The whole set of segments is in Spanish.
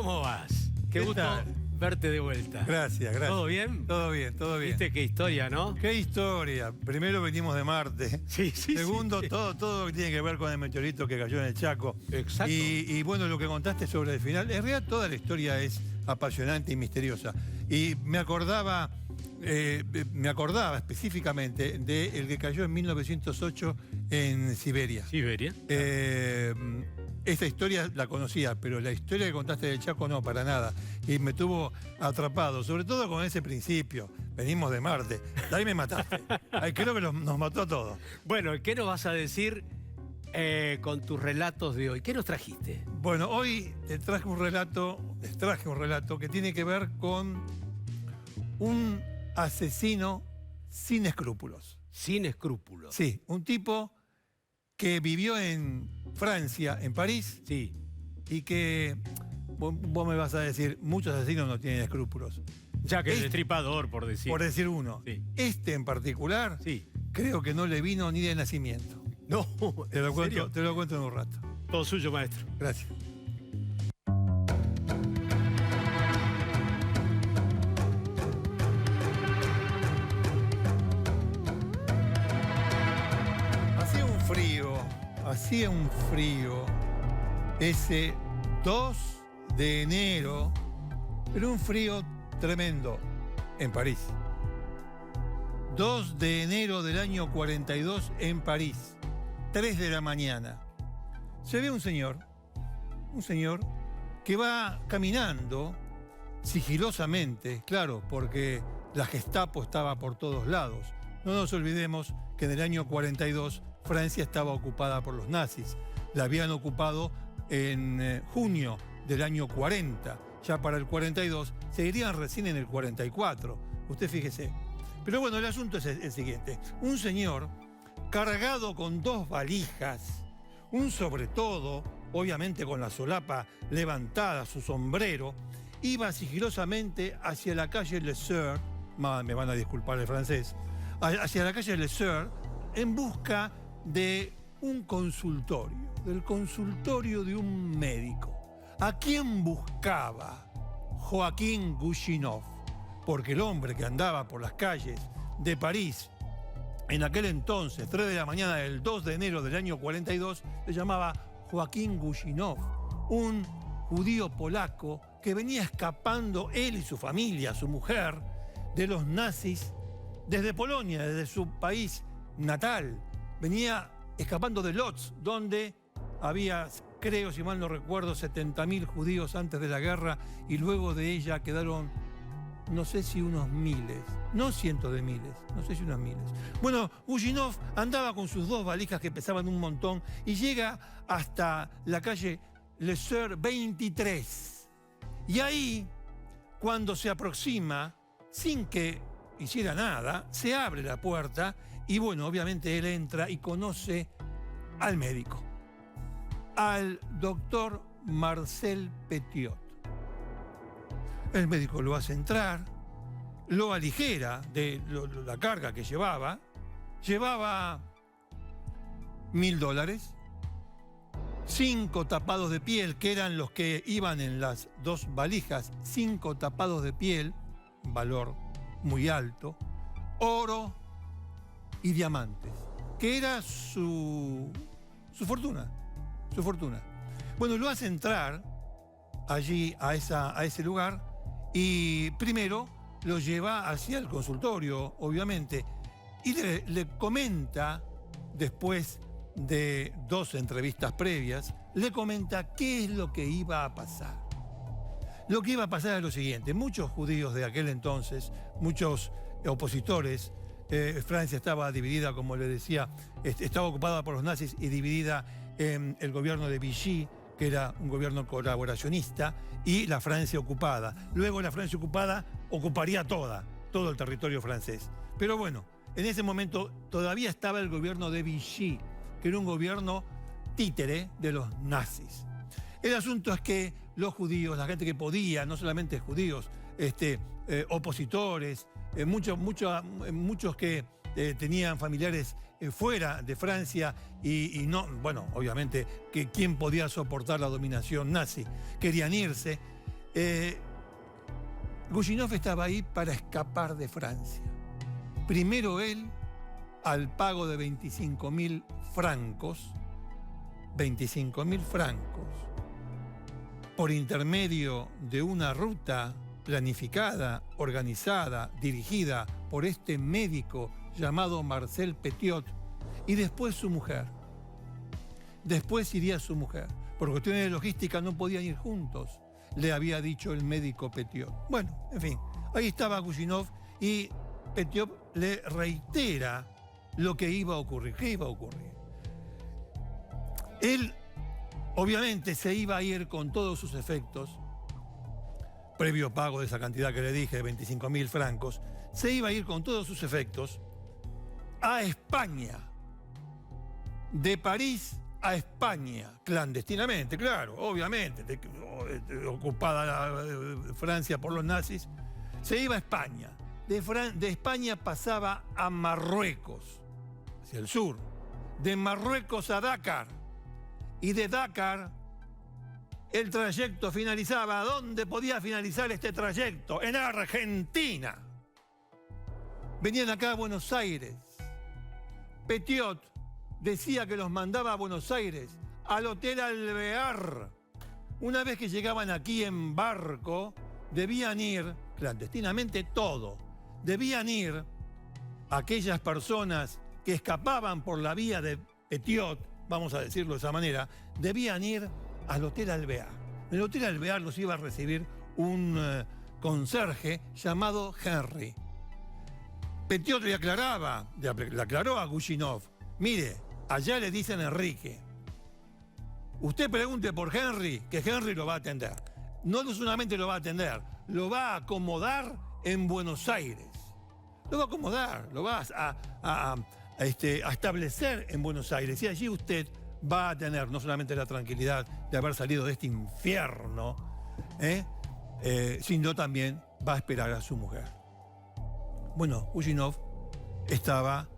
¿Cómo vas? Qué gusto tal? verte de vuelta. Gracias, gracias. ¿Todo bien? Todo bien, todo bien. ¿Viste qué historia, no? ¿Qué historia? Primero venimos de Marte. Sí, sí, Segundo, sí. todo lo que tiene que ver con el meteorito que cayó en el Chaco. Exacto. Y bueno, lo que contaste sobre el final, en realidad toda la historia es apasionante y misteriosa. Y me acordaba específicamente del que cayó en 1908 en Siberia. ¿Siberia? Esta historia la conocía, pero la historia que contaste del Chaco no, para nada. Y me tuvo atrapado, sobre todo con ese principio. Venimos de Marte. De ahí me mataste. Ahí creo que nos mató a todos. Bueno, ¿qué nos vas a decir con tus relatos de hoy? ¿Qué nos trajiste? Bueno, hoy les traje un relato que tiene que ver con un asesino sin escrúpulos. Sin escrúpulos. Sí, un tipo que vivió en Francia, en París, Sí. y que, vos me vas a decir, muchos asesinos no tienen escrúpulos. Ya que el destripador, por decir. Por decir uno. Sí. Este en particular, Sí. creo que no le vino ni de nacimiento. No, Te lo ¿en serio? cuento en un rato. Todo suyo, maestro. Gracias. Hacía un frío ese 2 de enero, pero un frío tremendo en París. 2 de enero del año 42 en París, 3 de la mañana. Se ve un señor que va caminando sigilosamente, claro, porque la Gestapo estaba por todos lados. No nos olvidemos que en el año 42 Francia estaba ocupada por los nazis. La habían ocupado en junio del año 40. Ya para el 42, seguirían recién en el 44. Usted fíjese. Pero bueno, el asunto es el siguiente. Un señor cargado con 2 valijas, un sobretodo, obviamente con la solapa levantada, su sombrero, iba sigilosamente hacia la calle Le Sueur, me van a disculpar el francés, hacia la calle Le Sueur, en busca de un consultorio, del consultorio de un médico. ¿A quién buscaba? Joaquín Gushinov, porque el hombre que andaba por las calles de París en aquel entonces, 3 de la mañana del 2 de enero del año 42, se llamaba Joaquín Gushinov, un judío polaco que venía escapando, él y su familia, su mujer, de los nazis desde Polonia, desde su país natal. Venía escapando de Lodz, donde había, creo, si mal no recuerdo, 70.000 judíos antes de la guerra, y luego de ella quedaron, no sé si unos miles, no cientos de miles, no sé si unos miles. Bueno, Gushinov andaba con sus 2 valijas que pesaban un montón y llega hasta la calle Le Sueur 23. Y ahí, cuando se aproxima, sin que hiciera nada, se abre la puerta y bueno, obviamente él entra y conoce al médico, al doctor Marcel Petiot. El médico lo hace entrar, lo aligera de la carga que llevaba. Llevaba $1.000, 5 tapados de piel, que eran los que iban en las 2 valijas, 5 tapados de piel, valor muy alto, oro y diamantes, que era su fortuna. Bueno, lo hace entrar allí a ese lugar y primero lo lleva hacia el consultorio, obviamente, y le comenta, después de 2 entrevistas previas, le comenta qué es lo que iba a pasar. Lo que iba a pasar es lo siguiente: muchos judíos de aquel entonces, muchos opositores, Francia estaba dividida, como le decía, estaba ocupada por los nazis y dividida en el gobierno de Vichy, que era un gobierno colaboracionista, y la Francia ocupada. Luego la Francia ocupada ocuparía todo el territorio francés. Pero bueno, en ese momento todavía estaba el gobierno de Vichy, que era un gobierno títere de los nazis. El asunto es que los judíos, la gente que podía, no solamente judíos, opositores, muchos que tenían familiares fuera de Francia y no, bueno, obviamente, que quién podía soportar la dominación nazi, querían irse. Gushinov estaba ahí para escapar de Francia. Primero él, al pago de 25.000 francos, 25.000 francos, por intermedio de una ruta planificada, organizada, dirigida por este médico llamado Marcel Petiot, y después su mujer. Después iría su mujer. Por cuestiones de logística no podían ir juntos, le había dicho el médico Petiot. Bueno, en fin, ahí estaba Gushinov y Petiot le reitera lo que iba a ocurrir. ¿Qué iba a ocurrir? Él, obviamente, se iba a ir con todos sus efectos, previo pago de esa cantidad que le dije, de 25.000 francos, se iba a ir con todos sus efectos a España, de París a España, clandestinamente, claro, obviamente, ocupada Francia por los nazis, se iba a España. De España pasaba a Marruecos, hacia el sur, de Marruecos a Dakar, y de Dakar el trayecto finalizaba. ¿Dónde podía finalizar este trayecto? En Argentina. Venían acá a Buenos Aires. Petiot decía que los mandaba a Buenos Aires, al Hotel Alvear. Una vez que llegaban aquí en barco, debían ir, clandestinamente todo, debían ir aquellas personas que escapaban por la vía de Petiot, vamos a decirlo de esa manera, debían ir al Hotel Alvear. En el Hotel Alvear los iba a recibir un conserje llamado Henry. Petiot le aclaró a Gushinov: mire, allá le dicen Enrique. Usted pregunte por Henry, que Henry lo va a atender. No solamente lo va a atender, lo va a acomodar en Buenos Aires. Lo va a acomodar, lo va a establecer en Buenos Aires. Y allí usted va a tener no solamente la tranquilidad de haber salido de este infierno, sino también va a esperar a su mujer. Bueno, Gushinov estaba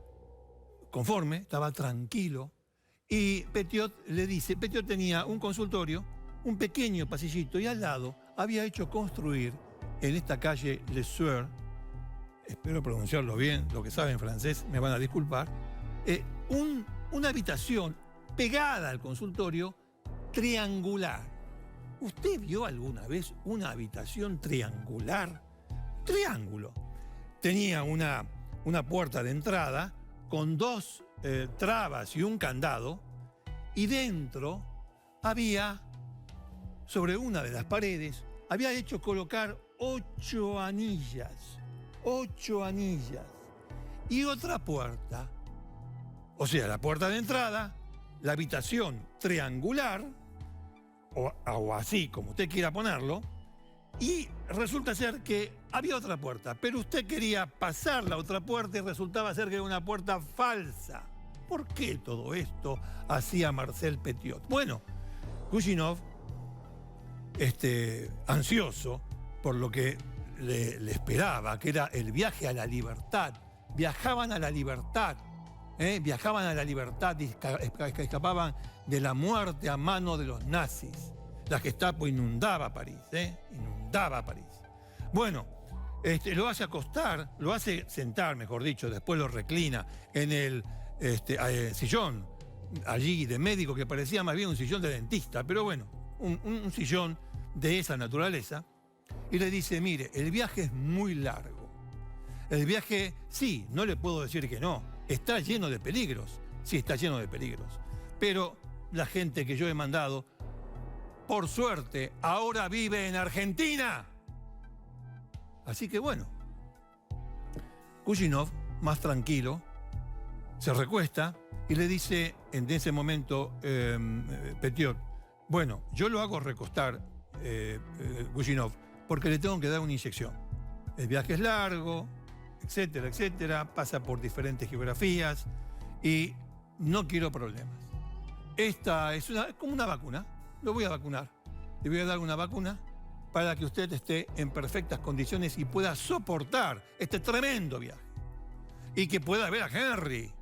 conforme, estaba tranquilo, y Petiot le dice, Petiot tenía un consultorio, un pequeño pasillito, y al lado había hecho construir en esta calle Le Sueur, espero pronunciarlo bien, lo que saben francés me van a disculpar, una habitación pegada al consultorio, triangular. ¿Usted vio alguna vez una habitación triangular? Triángulo. Tenía una puerta de entrada con dos trabas y un candado, y dentro había, sobre una de las paredes, había hecho colocar 8 anillas. 8 anillas. Y otra puerta, o sea, la puerta de entrada, la habitación triangular, o así como usted quiera ponerlo, y resulta ser que había otra puerta, pero usted quería pasar la otra puerta y resultaba ser que era una puerta falsa. ¿Por qué todo esto hacía Marcel Petiot? Bueno, Gushinov, ansioso por lo que le esperaba, que era el viaje a la libertad. Viajaban a la libertad. Viajaban a la libertad y escapaban de la muerte a mano de los nazis. La Gestapo inundaba París, inundaba París. Bueno, lo hace acostar, lo hace sentar, mejor dicho, después lo reclina en el sillón allí de médico, que parecía más bien un sillón de dentista, pero bueno, un sillón de esa naturaleza, y le dice, mire, el viaje es muy largo. El viaje, sí, no le puedo decir que no, está lleno de peligros, sí, está lleno de peligros, pero la gente que yo he mandado, por suerte, ahora vive en Argentina. Así que bueno, Gushinov, más tranquilo, se recuesta y le dice en ese momento Petiot, bueno, yo lo hago recostar, Gushinov, porque le tengo que dar una inyección. El viaje es largo, etcétera, etcétera, pasa por diferentes geografías y no quiero problemas. Esta es como una vacuna, lo voy a vacunar. Le voy a dar una vacuna para que usted esté en perfectas condiciones y pueda soportar este tremendo viaje. Y que pueda ver a Henry.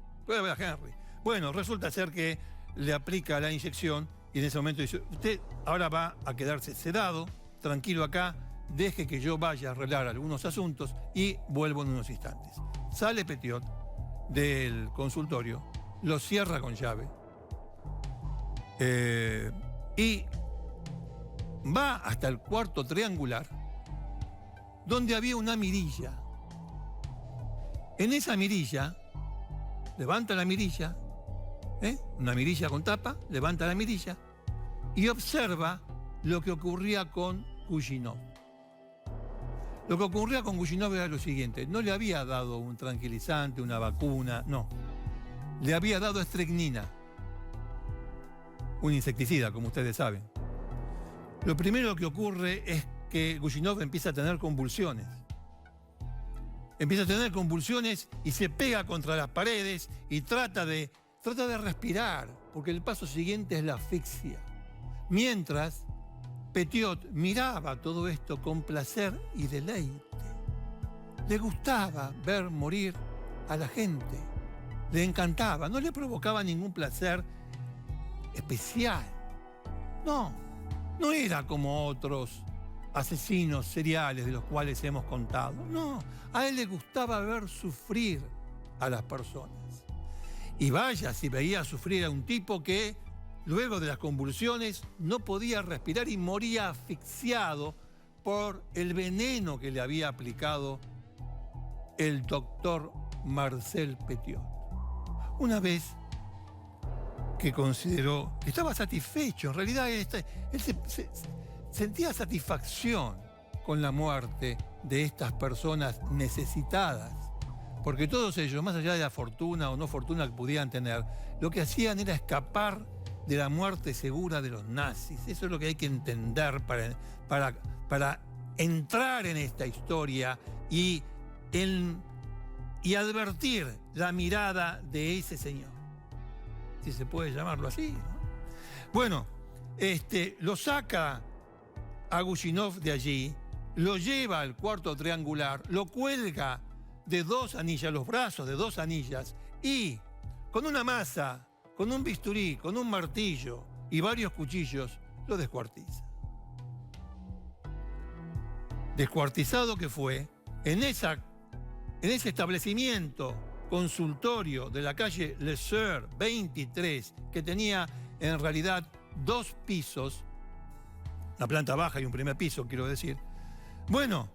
Bueno, resulta ser que le aplica la inyección y en ese momento dice, usted ahora va a quedarse sedado, tranquilo acá, deje que yo vaya a arreglar algunos asuntos y vuelvo en unos instantes. Sale Petiot del consultorio, lo cierra con llave y va hasta el cuarto triangular, donde había una mirilla. En esa mirilla, levanta la mirilla, una mirilla con tapa, levanta la mirilla y observa lo que ocurría con Gushinov. Lo que ocurría con Gushinov era lo siguiente: no le había dado un tranquilizante, una vacuna, no. Le había dado estricnina, un insecticida, como ustedes saben. Lo primero que ocurre es que Gushinov empieza a tener convulsiones. Empieza a tener convulsiones y se pega contra las paredes y trata de respirar, porque el paso siguiente es la asfixia. Mientras, Petiot miraba todo esto con placer y deleite. Le gustaba ver morir a la gente. Le encantaba, no le provocaba ningún placer especial. No era como otros asesinos seriales de los cuales hemos contado. No, a él le gustaba ver sufrir a las personas. Y vaya si veía sufrir a un tipo que, luego de las convulsiones, no podía respirar y moría asfixiado por el veneno que le había aplicado el doctor Marcel Petiot. Una vez que consideró que estaba satisfecho, en realidad él sentía satisfacción con la muerte de estas personas necesitadas, porque todos ellos, más allá de la fortuna o no fortuna que pudieran tener, lo que hacían era escapar de la muerte segura de los nazis. Eso es lo que hay que entender para entrar en esta historia y advertir la mirada de ese señor, si se puede llamarlo así, ¿no? Bueno, lo saca a Gushinov de allí, lo lleva al cuarto triangular, lo cuelga de 2 anillas, los brazos de 2 anillas, y con una masa, con un bisturí, con un martillo y varios cuchillos, lo descuartiza. Descuartizado que fue en ese establecimiento consultorio de la calle Le Sueur 23, que tenía en realidad 2 pisos, una planta baja y un primer piso, quiero decir. Bueno,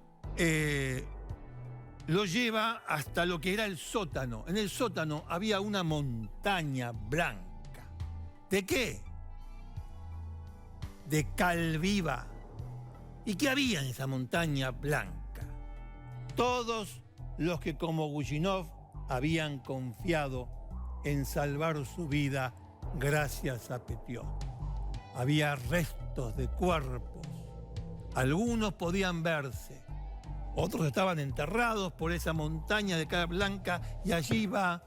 lo lleva hasta lo que era el sótano. En el sótano había una montaña blanca. ¿De qué? De cal viva. ¿Y qué había en esa montaña blanca? Todos los que, como Gushinov, habían confiado en salvar su vida gracias a Petiot. Había restos de cuerpos. Algunos podían verse. Otros estaban enterrados por esa montaña de cal blanca, y allí va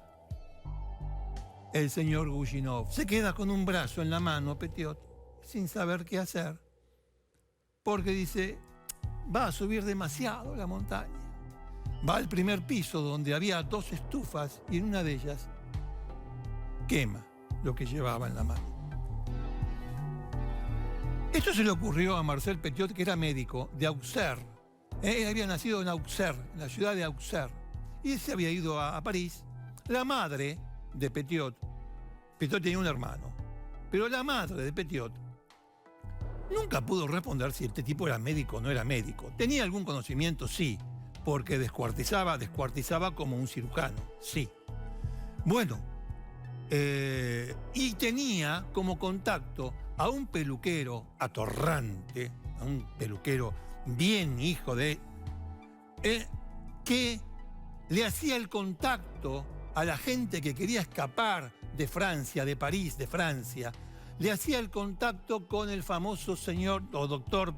el señor Gushinov. Se queda con un brazo en la mano, Petiot, sin saber qué hacer, porque dice, va a subir demasiado la montaña. Va al primer piso, donde había 2 estufas, y en una de ellas quema lo que llevaba en la mano. Esto se le ocurrió a Marcel Petiot, que era médico de Auxerre. Él había nacido en Auxerre, en la ciudad de Auxerre, y se había ido a París. La madre de Petiot tenía un hermano, pero la madre de Petiot nunca pudo responder si este tipo era médico o no era médico. Tenía algún conocimiento, sí, porque descuartizaba como un cirujano, sí. Bueno, y tenía como contacto a un peluquero atorrante, a un peluquero bien hijo de... que le hacía el contacto a la gente que quería escapar de Francia, de París, de Francia. Le hacía el contacto con el famoso doctor,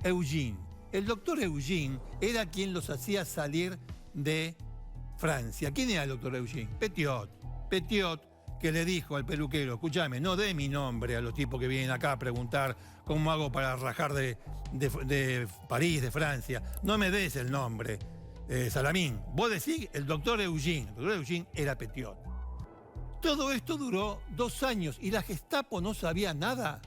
Eugène. El doctor Eugène era quien los hacía salir de Francia. ¿Quién era el doctor Eugène? Petiot, que le dijo al peluquero, escúchame, no dé mi nombre a los tipos que vienen acá a preguntar cómo hago para rajar de París, de Francia. No me des el nombre, Salamín. Vos decís el doctor Eugène. El doctor Eugène era Petiot. Todo esto duró 2 años y la Gestapo no sabía nada.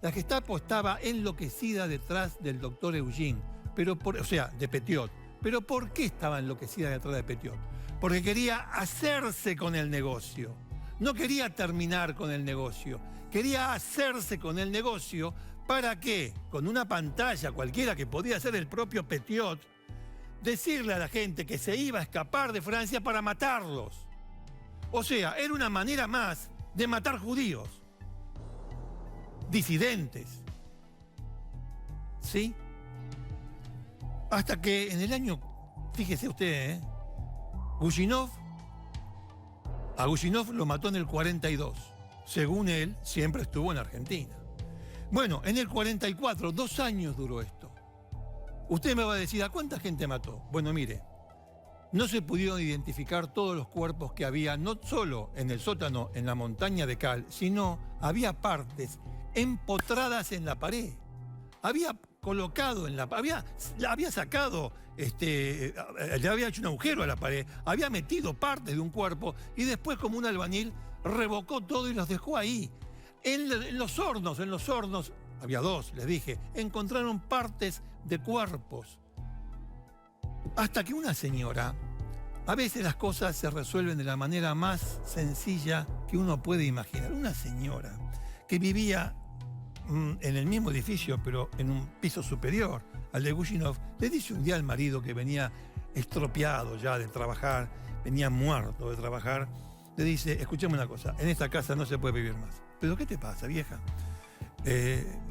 La Gestapo estaba enloquecida detrás del doctor Eugene, de Petiot. ¿Pero por qué estaba enloquecida detrás de Petiot? Porque quería hacerse con el negocio. No quería terminar con el negocio. Quería hacerse con el negocio. ¿Para qué? Con una pantalla cualquiera que podía ser el propio Petiot, decirle a la gente que se iba a escapar de Francia para matarlos. O sea, era una manera más de matar judíos, disidentes. ¿Sí? Hasta que en el año, fíjese usted, a Gushinov lo mató en el 42. Según él, siempre estuvo en Argentina. Bueno, en el 44, 2 años duró esto. Usted me va a decir, ¿a cuánta gente mató? Bueno, mire, no se pudieron identificar todos los cuerpos que había, no solo en el sótano, en la montaña de cal, sino había partes empotradas en la pared. Había colocado en la pared, había sacado, le había hecho un agujero a la pared, había metido partes de un cuerpo y después, como un albañil, revocó todo y los dejó ahí. En los hornos, había 2, les dije, encontraron partes de cuerpos. Hasta que una señora, a veces las cosas se resuelven de la manera más sencilla que uno puede imaginar. Una señora que vivía en el mismo edificio, pero en un piso superior al de Gushinov, le dice un día al marido, que venía estropeado ya de trabajar, venía muerto de trabajar, le dice: escuchame una cosa, en esta casa no se puede vivir más. ¿Pero qué te pasa, vieja?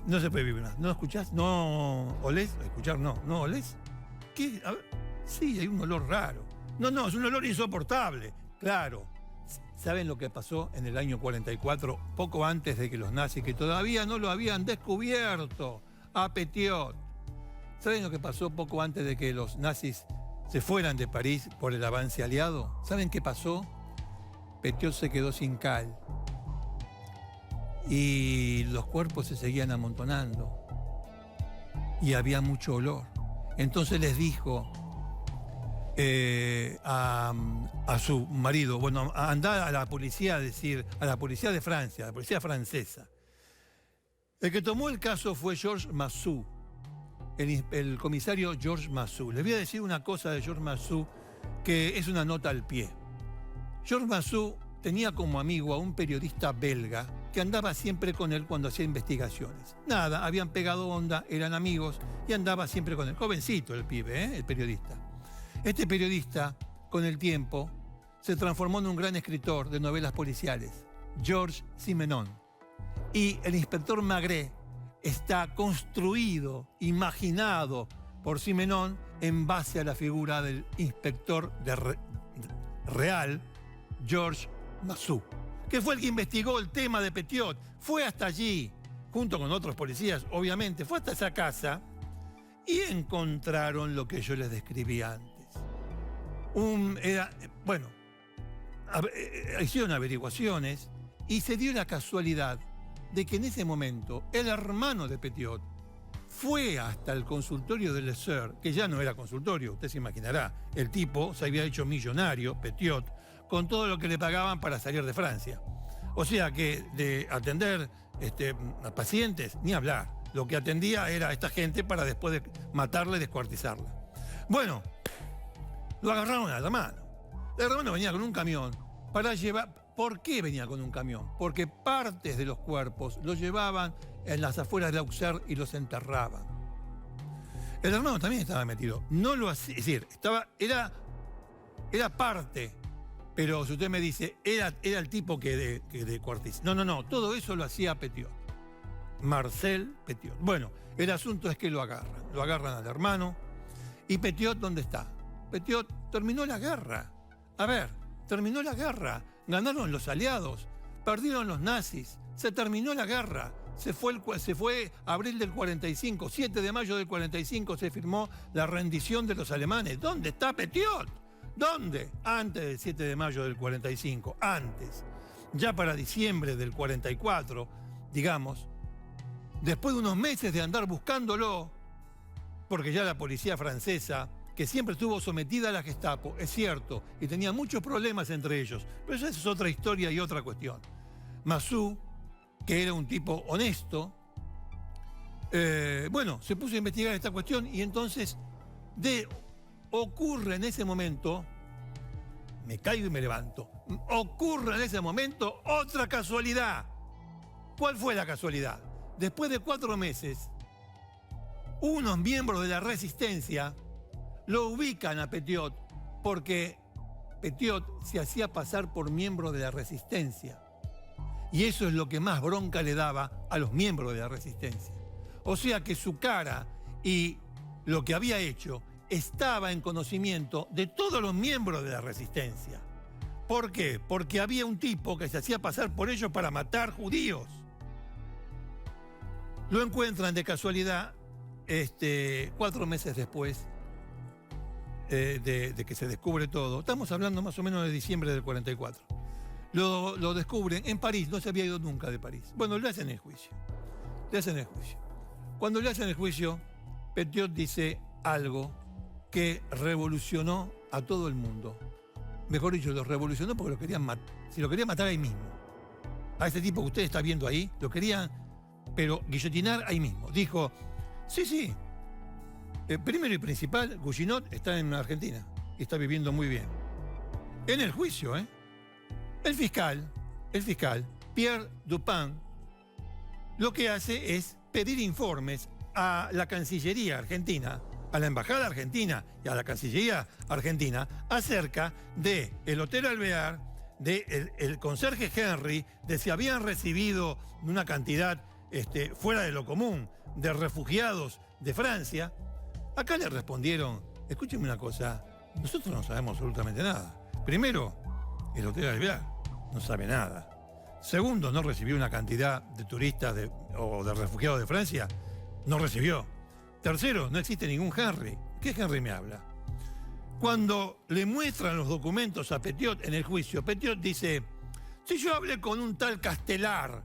No se puede vivir más. ¿No escuchás? ¿No olés? Escuchar no. ¿No olés? ¿Qué? A ver, sí, hay un olor raro. No, es un olor insoportable. Claro. ¿Saben lo que pasó en el año 44, poco antes de que los nazis, que todavía no lo habían descubierto, a Petiot? ¿Saben lo que pasó poco antes de que los nazis se fueran de París por el avance aliado? ¿Saben qué pasó? Petiot se quedó sin cal. Y los cuerpos se seguían amontonando. Y había mucho olor. Entonces les dijo a su marido, bueno, a andar a la policía, a decir, a la policía de Francia, a la policía francesa. El que tomó el caso fue Georges Massou, el comisario Georges Massou. Les voy a decir una cosa de Georges Massou que es una nota al pie. Georges Massou tenía como amigo a un periodista belga que andaba siempre con él cuando hacía investigaciones. Nada, habían pegado onda, eran amigos y andaba siempre con él. Jovencito el pibe, el periodista. Este periodista, con el tiempo, se transformó en un gran escritor de novelas policiales, Georges Simenon. Y el inspector Maigret está construido, imaginado por Simenon en base a la figura del inspector real, Georges Massou, que fue el que investigó el tema de Petiot. Fue hasta allí, junto con otros policías, obviamente, fue hasta esa casa y encontraron lo que yo les describí antes. Hicieron averiguaciones y se dio la casualidad de que en ese momento el hermano de Petiot fue hasta el consultorio de Lesueur, que ya no era consultorio, usted se imaginará. El tipo se había hecho millonario, Petiot, con todo lo que le pagaban para salir de Francia. O sea que de atender a pacientes, ni hablar. Lo que atendía era a esta gente para después de matarla y descuartizarla. Bueno, lo agarraron a la mano. El hermano venía con un camión para llevar... ¿Por qué venía con un camión? Porque partes de los cuerpos los llevaban en las afueras de Auxerre y los enterraban. El hermano también estaba metido. No lo hacía, es decir, era parte, pero si usted me dice, era el tipo que descuartizaba. No, todo eso lo hacía Petiot. Marcel Petiot. Bueno, el asunto es que lo agarran al hermano. ¿Y Petiot dónde está? Petiot terminó la guerra. A ver, terminó la guerra. Ganaron los aliados, perdieron los nazis, se terminó la guerra, se fue abril del 45, 7 de mayo del 45 se firmó la rendición de los alemanes. ¿Dónde está Petiot? ¿Dónde? Antes del 7 de mayo del 45, antes. Ya para diciembre del 44, digamos, después de unos meses de andar buscándolo, porque ya la policía francesa, que siempre estuvo sometida a la Gestapo, es cierto, y tenía muchos problemas entre ellos, pero esa es otra historia y otra cuestión. Massou, que era un tipo honesto, Bueno, se puso a investigar esta cuestión y entonces ocurre en ese momento, me caigo y me levanto, ocurre en ese momento otra casualidad. ¿Cuál fue la casualidad? Después de 4 meses, unos miembros de la resistencia lo ubican a Petiot porque Petiot se hacía pasar por miembro de la resistencia. Y eso es lo que más bronca le daba a los miembros de la resistencia. O sea que su cara y lo que había hecho estaba en conocimiento de todos los miembros de la resistencia. ¿Por qué? Porque había un tipo que se hacía pasar por ellos para matar judíos. Lo encuentran de casualidad 4 meses después de que se descubre todo. Estamos hablando más o menos de diciembre del 44. Lo descubren en París, no se había ido nunca de París. Bueno, le hacen el juicio. Cuando le hacen el juicio, Petiot dice algo que revolucionó a todo el mundo. Mejor dicho, lo revolucionó porque lo querían matar. Si lo querían matar ahí mismo. A ese tipo que usted está viendo ahí, lo querían, pero guillotinar ahí mismo. Dijo, sí. Primero y principal, Guillenot está en Argentina y está viviendo muy bien. En el juicio, el fiscal, Pierre Dupin, lo que hace es pedir informes a la Cancillería argentina, a la Embajada argentina y a la Cancillería argentina acerca del Hotel Alvear, del conserje Henry, de si habían recibido una cantidad fuera de lo común de refugiados de Francia. Acá le respondieron, escúcheme una cosa, nosotros no sabemos absolutamente nada. Primero, el Hotel Alvear no sabe nada. Segundo, no recibió una cantidad de turistas o de refugiados de Francia. No recibió. Tercero, no existe ningún Henry. ¿Qué Henry me habla? Cuando le muestran los documentos a Petiot en el juicio, Petiot dice, si yo hablé con un tal Castellare,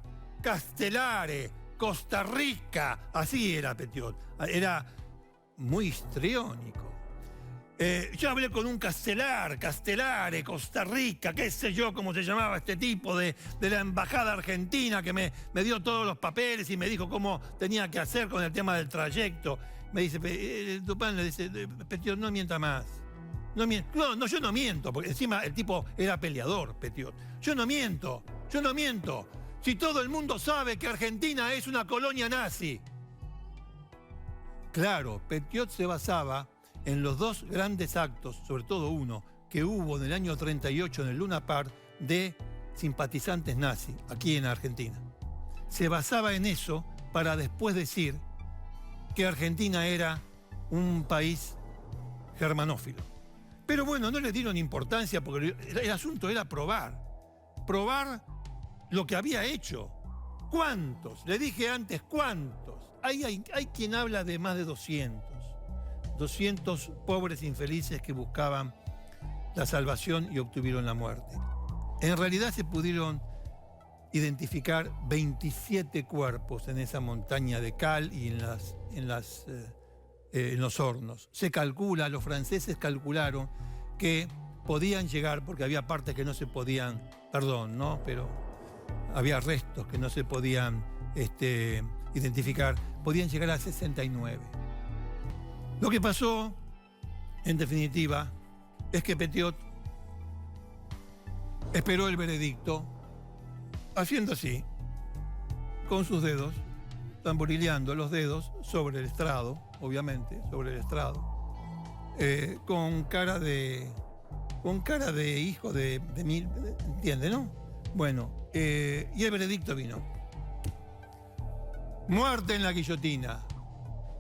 Costa Rica, así era Petiot, era muy histriónico. Yo hablé con un Castellare, Costa Rica, qué sé yo cómo se llamaba este tipo de la Embajada Argentina que me dio todos los papeles y me dijo cómo tenía que hacer con el tema del trayecto. Me dice, Dupin le dice, Petiot, no mienta más. No, yo no miento, porque encima el tipo era peleador, Petiot. Yo no miento. Si todo el mundo sabe que Argentina es una colonia nazi. Claro, Petiot se basaba en los 2 grandes actos, sobre todo uno, que hubo en el año 38 en el Luna Park de simpatizantes nazis aquí en Argentina. Se basaba en eso para después decir que Argentina era un país germanófilo. Pero bueno, no le dieron importancia porque el asunto era probar lo que había hecho. ¿Cuántos? Le dije antes, ¿cuántos? Hay quien habla de más de 200 pobres infelices que buscaban la salvación y obtuvieron la muerte. En realidad se pudieron identificar 27 cuerpos en esa montaña de cal y en los hornos. Se calcula, los franceses calcularon que podían llegar, porque había partes que no se podían, pero había restos que no se podían identificar, podían llegar a 69. Lo que pasó, en definitiva, es que Petiot esperó el veredicto haciendo así, con sus dedos, tamborileando los dedos sobre el estrado, obviamente, con cara de hijo de mil, ¿entiende, no? Bueno, y el veredicto vino. Muerte en la guillotina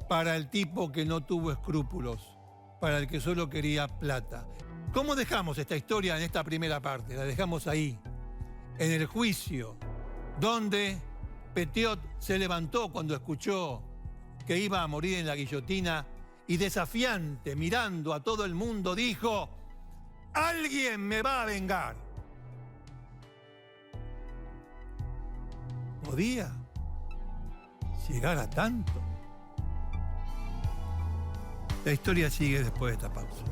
para el tipo que no tuvo escrúpulos, para el que solo quería plata. ¿Cómo dejamos esta historia en esta primera parte? La dejamos ahí, en el juicio, donde Petiot se levantó cuando escuchó que iba a morir en la guillotina y desafiante, mirando a todo el mundo, dijo: ¡alguien me va a vengar! ¿Podía llegar a tanto? La historia sigue después de esta pausa.